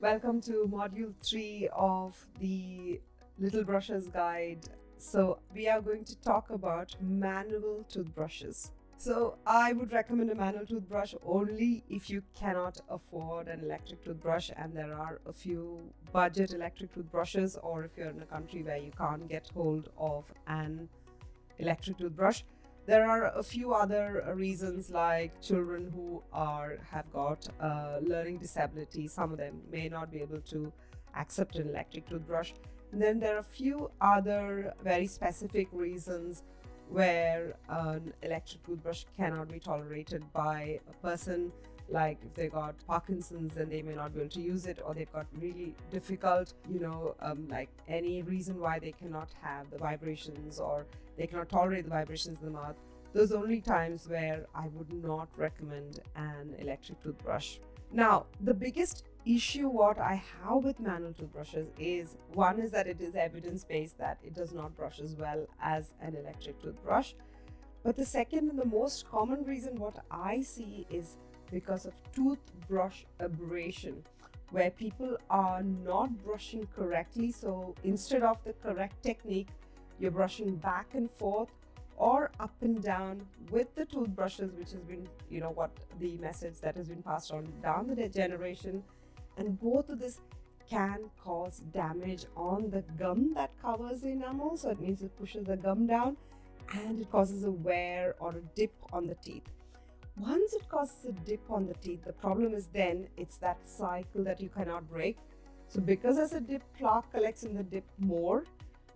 Welcome to module 3 of the Little Brushes Guide. So, we are going to talk about manual toothbrushes. So, I would recommend a manual toothbrush only if you cannot afford an electric toothbrush, and there are a few budget electric toothbrushes, or if you're in a country where you can't get hold of an electric toothbrush. There are a few other reasons, like children who have got learning disability. Some of them may not be able to accept an electric toothbrush. And then there are a few other very specific reasons where an electric toothbrush cannot be tolerated by a person, like if they got Parkinson's, then they may not be able to use it, or they've got really difficult, like any reason why they cannot have the vibrations, or they cannot tolerate the vibrations in the mouth. Those are only times where I would not recommend an electric toothbrush. Now, the biggest issue what I have with manual toothbrushes is, one is that it is evidence-based that it does not brush as well as an electric toothbrush. But the second and the most common reason what I see is because of toothbrush aberration, where people are not brushing correctly. So instead of the correct technique, you're brushing back and forth or up and down with the toothbrushes, which has been, what the message that has been passed on down the generation. And both of this can cause damage on the gum that covers the enamel. So it means it pushes the gum down and it causes a wear or a dip on the teeth. Once it causes a dip on the teeth, the problem is then it's that cycle that you cannot break. So because there's a dip, plaque collects in the dip more,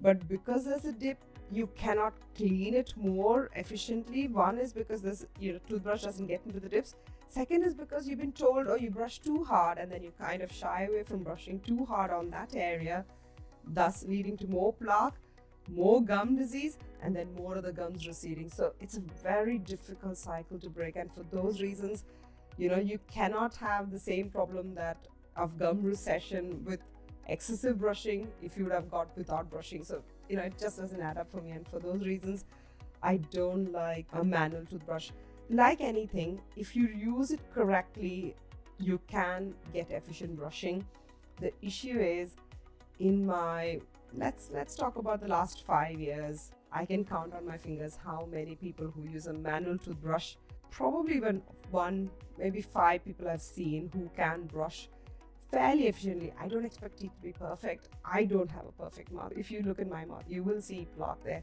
but because there's a dip, you cannot clean it more efficiently. One is because this toothbrush doesn't get into the dips. Second is because you've been told, oh, you brush too hard, and then you kind of shy away from brushing too hard on that area, thus leading to more plaque, more gum disease, and then more of the gums receding. So it's a very difficult cycle to break, and for those reasons, you cannot have the same problem that of gum recession with excessive brushing if you would have got without brushing. So it just doesn't add up for me, and for those reasons I don't like a manual toothbrush. Like anything, if you use it correctly, you can get efficient brushing. The issue is, in my let's talk about the last 5 years, I can count on my fingers how many people who use a manual toothbrush. Probably even one, maybe 5 people I've seen who can brush fairly efficiently. I don't expect teeth to be perfect. I don't have a perfect mouth. If you look in my mouth, you will see plaque there,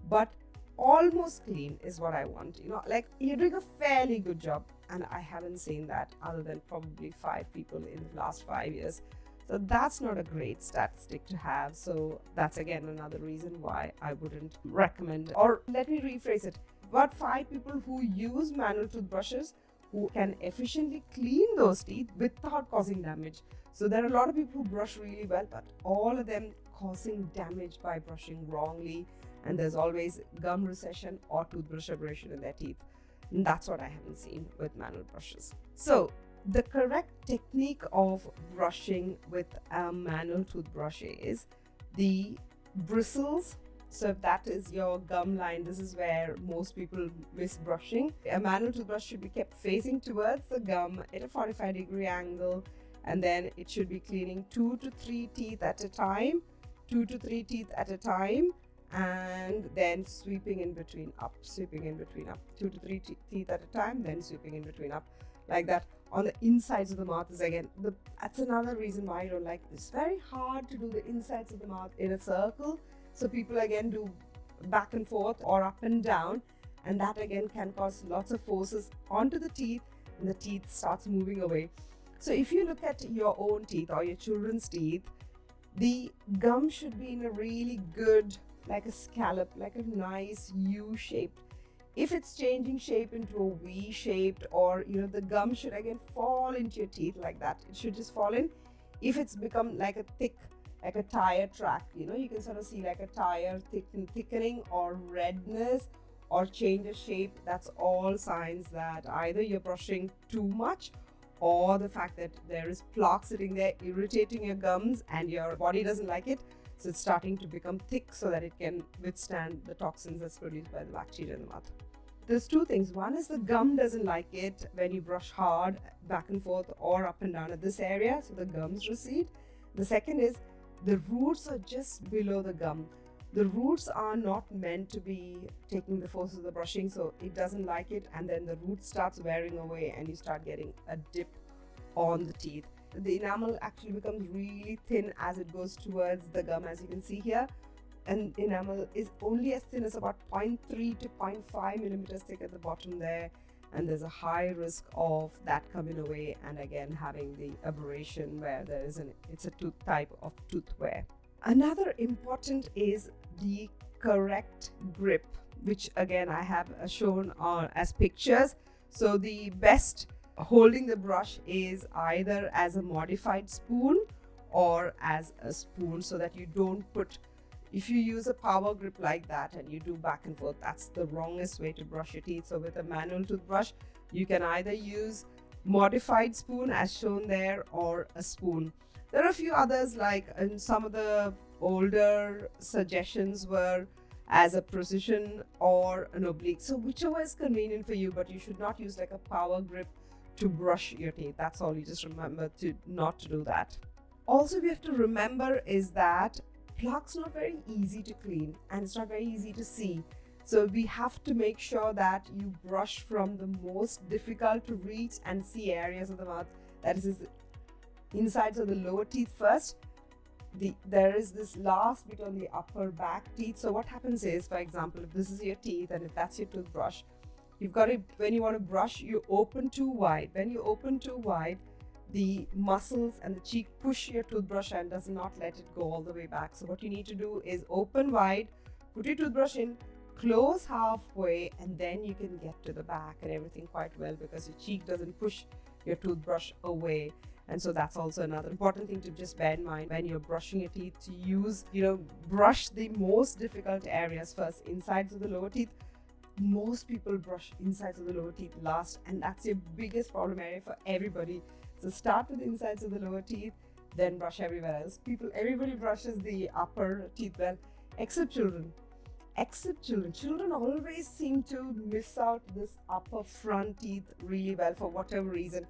but almost clean is what I want. Like, you're doing a fairly good job, and I haven't seen that other than probably 5 people in the last 5 years. So that's not a great statistic to have. So that's again another reason why I wouldn't recommend. Or let me rephrase it. About 5 people who use manual toothbrushes who can efficiently clean those teeth without causing damage. So there are a lot of people who brush really well, but all of them causing damage by brushing wrongly. And there's always gum recession or toothbrush aberration in their teeth. And that's what I haven't seen with manual brushes. So the correct technique of brushing with a manual toothbrush is the bristles. So if that is your gum line, this is where most people miss brushing. A manual toothbrush should be kept facing towards the gum at a 45-degree angle, and then it should be cleaning 2 to 3 teeth at a time, 2 to 3 teeth at a time, and then sweeping in between up, 2 to 3 teeth at a time, then sweeping in between up, like that. On the insides of the mouth is again, that's another reason why I don't like this. It's very hard to do the insides of the mouth in a circle. So people again do back and forth or up and down, and that again can cause lots of forces onto the teeth, and the teeth starts moving away. So if you look at your own teeth or your children's teeth, the gum should be in a really good, like a scallop, like a nice U-shaped. If it's changing shape into a V-shaped, or the gum should again fall into your teeth like that. It should just fall in. If it's become like a thick, like a tire track, you can sort of see like a tire thickening or redness or change of shape. That's all signs that either you're brushing too much, or the fact that there is plaque sitting there irritating your gums and your body doesn't like it. So it's starting to become thick so that it can withstand the toxins that's produced by the bacteria in the mouth. there's two things. One is the gum doesn't like it when you brush hard back and forth or up and down at this area, so the gums recede. The second is the roots are just below the gum. The roots are not meant to be taking the force of the brushing, so it doesn't like it, and then the root starts wearing away and you start getting a dip on the teeth. The enamel actually becomes really thin as it goes towards the gum, as you can see here. And enamel is only as thin as about 0.3 to 0.5 millimeters thick at the bottom there, and there's a high risk of that coming away and again having the aberration where there is it's a tooth type of tooth wear. Another important is the correct grip, which again I have shown on as pictures. So the best holding the brush is either as a modified spoon or as a spoon, so that you don't put, if you use a power grip like that and you do back and forth, that's the wrongest way to brush your teeth. So with a manual toothbrush, you can either use modified spoon as shown there or a spoon. There are a few others, like in some of the older suggestions were as a precision or an oblique. So whichever is convenient for you, but you should not use like a power grip to brush your teeth. That's all. You just remember to not to do that. Also, we have to remember is that plaque's not very easy to clean and it's not very easy to see. So we have to make sure that you brush from the most difficult to reach and see areas of the mouth, that is insides of the lower teeth first. There is this last bit on the upper back teeth. So what happens is, for example, if this is your teeth and if that's your toothbrush, you've got to, when you want to brush, you open too wide. When you open too wide, the muscles and the cheek push your toothbrush and does not let it go all the way back. So what you need to do is open wide, put your toothbrush in, close halfway, and then you can get to the back and everything quite well, because your cheek doesn't push your toothbrush away. And so that's also another important thing to just bear in mind when you're brushing your teeth, to use, brush the most difficult areas first. Insides of the lower teeth, most people brush insides of the lower teeth last, and that's your biggest problem area for everybody. So start with the insides of the lower teeth, then brush everywhere else. Everybody brushes the upper teeth well, except children. Children always seem to miss out this upper front teeth really well for whatever reason.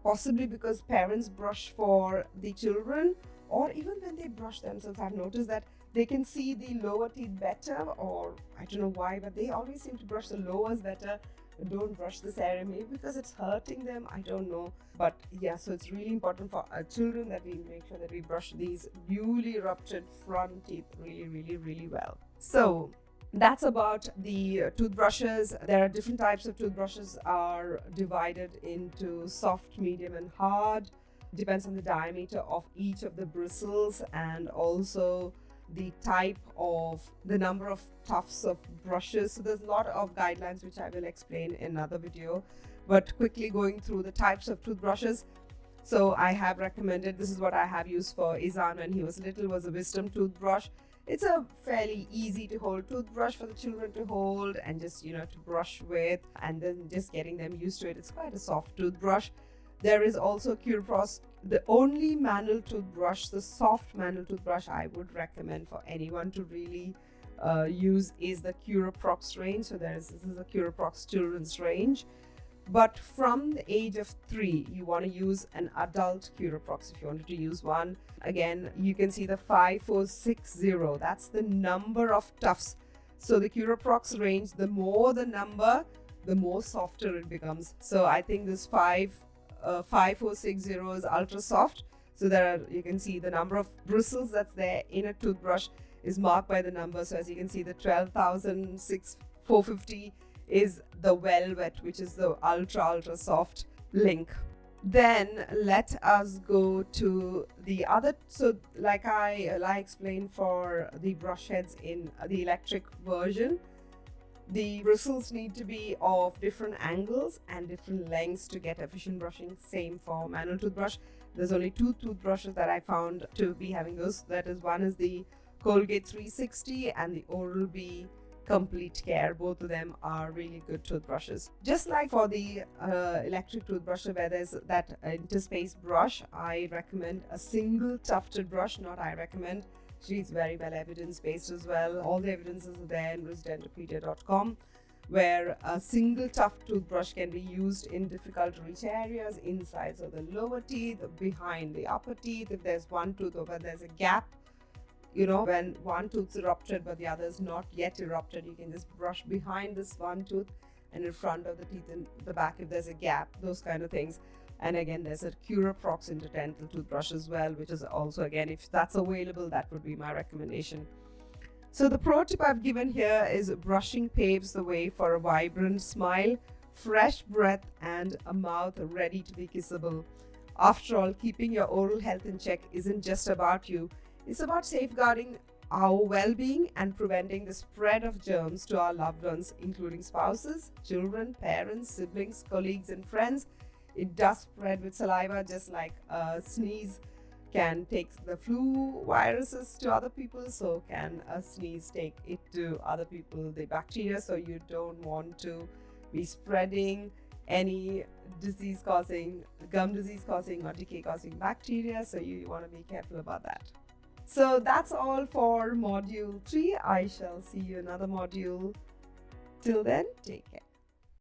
Possibly because parents brush for the children, or even when they brush themselves, I've noticed that they can see the lower teeth better, or I don't know why, but they always seem to brush the lowers better. Don't brush this area, maybe because it's hurting them, I don't know. But yeah, so it's really important for our children that we make sure that we brush these newly erupted front teeth really well. So that's about the toothbrushes. There are different types of toothbrushes, are divided into soft, medium and hard. Depends on the diameter of each of the bristles, and also the type of the number of tufts of brushes. So there's a lot of guidelines which I will explain in another video, but quickly going through the types of toothbrushes. So I have recommended, this is what I have used for Izan when he was little, was a wisdom toothbrush. It's a fairly easy to hold toothbrush for the children to hold and just to brush with, and then just getting them used to it. It's quite a soft toothbrush. There is also Improper, the only manual toothbrush, the soft manual toothbrush I would recommend for anyone to really use is the Improper range. So this is a Improper children's range. But from the age of 3, you want to use an adult Improper if you wanted to use one. Again, you can see the 5460. That's the number of tufts. So the Improper range, the more the number, the more softer it becomes. So I think this 5460 is ultra soft. So you can see the number of bristles that's there in a toothbrush is marked by the number. So as you can see, the 12,450 is the velvet, which is the ultra soft link. Then let us go to the other. So like I explained for the brush heads in the electric version, the bristles need to be of different angles and different lengths to get efficient brushing. Same for manual toothbrush. There's only 2 toothbrushes that I found to be having those. That is, one is the Colgate 360 and the Oral-B Complete Care. Both of them are really good toothbrushes. Just like for the electric toothbrush where there's that interspace brush, I recommend a single tufted brush. Not I recommend. She's very well evidence-based as well. All the evidences are there in residentopedia.com. where a single tough toothbrush can be used in difficult to reach areas, insides of the lower teeth, behind the upper teeth. If there's one tooth over, there's a gap, when one tooth's erupted but the other is not yet erupted, you can just brush behind this one tooth and in front of the teeth in the back if there's a gap, those kind of things. And again, there's a Curaprox interdental toothbrush as well, which is also, again, if that's available, that would be my recommendation. So the pro tip I've given here is brushing paves the way for a vibrant smile, fresh breath, and a mouth ready to be kissable. After all, keeping your oral health in check isn't just about you. It's about safeguarding our well-being and preventing the spread of germs to our loved ones, including spouses, children, parents, siblings, colleagues, and friends. It does spread with saliva, just like a sneeze can take the flu viruses to other people, so can a sneeze take it to other people, the bacteria. So you don't want to be spreading any gum disease causing or decay causing bacteria, so you want to be careful about that. So that's all for module 3. I shall see you in another module. Till then, take care.